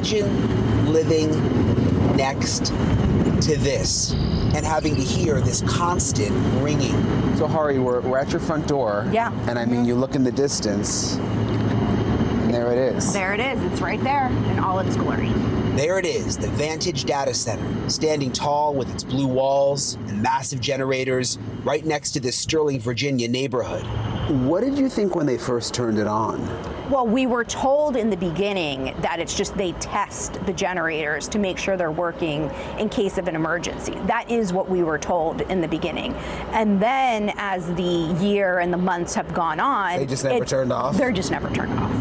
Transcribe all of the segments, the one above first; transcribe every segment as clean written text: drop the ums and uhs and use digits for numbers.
Imagine living next to this and having to hear this constant ringing. So Hari, we're at your front door. Yeah. And I mean, you look in the distance, and there it is. There it is. It's right there in all its glory. There it is, the Vantage Data Center, standing tall with its blue walls and massive generators right next to this Sterling, Virginia neighborhood. What did you think when they first turned it on? Well, we were told in the beginning that it's just they test the generators to make sure they're working in case of an emergency. That is what we were told in the beginning. And then as the year and the months have gone on, they just never turned off? They're just never turned off.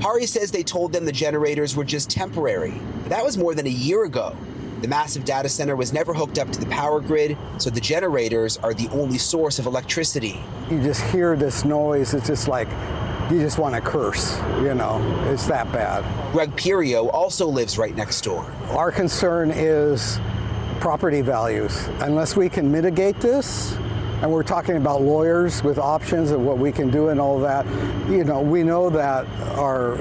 Hari says they told them the generators were just temporary, but that was more than a year ago. The massive data center was never hooked up to the power grid, so the generators are the only source of electricity. You just hear this noise, it's just like, you just want to curse, you know, it's that bad. Greg Pirio also lives right next door. Our concern is property values. Unless we can mitigate this, and we're talking about lawyers with options of what we can do and all that, you know, we know that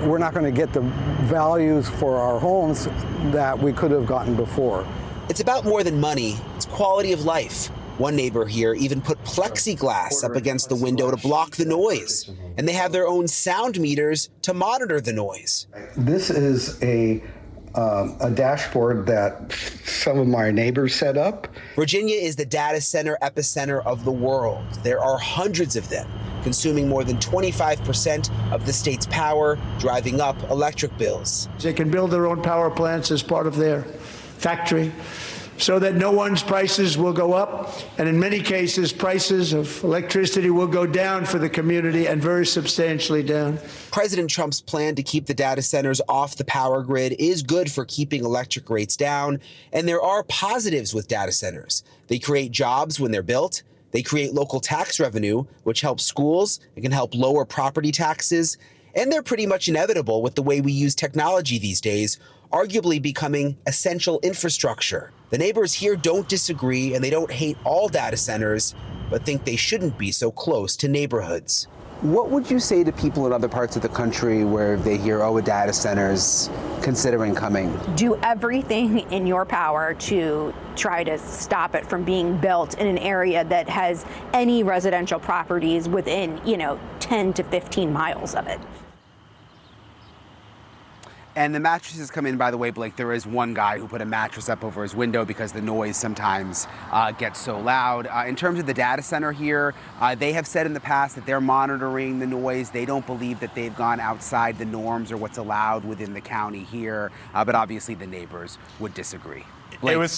we're not going to get the values for our homes that we could have gotten before. It's about more than money, it's quality of life. One neighbor here even put plexiglass up against the window to block the noise. And they have their own sound meters to monitor the noise. This is a dashboard that some of my neighbors set up. Virginia is the data center epicenter of the world. There are hundreds of them, consuming more than 25% of the state's power, driving up electric bills. They can build their own power plants as part of their factory, so that no one's prices will go up, and in many cases, prices of electricity will go down for the community, and very substantially down. President Trump's plan to keep the data centers off the power grid is good for keeping electric rates down, and there are positives with data centers. They create jobs when they're built. They create local tax revenue, which helps schools. It can help lower property taxes. And they're pretty much inevitable with the way we use technology these days, arguably becoming essential infrastructure. The neighbors here don't disagree, and they don't hate all data centers, but think they shouldn't be so close to neighborhoods. What would you say to people in other parts of the country where they hear, oh, a data center's considering coming? Do everything in your power to try to stop it from being built in an area that has any residential properties within, 10 to 15 miles of it. And the mattresses come in, by the way, Blake, there is one guy who put a mattress up over his window because the noise sometimes gets so loud. In terms of the data center here, they have said in the past that they're monitoring the noise. They don't believe that they've gone outside the norms or what's allowed within the county here, but obviously the neighbors would disagree. Blake.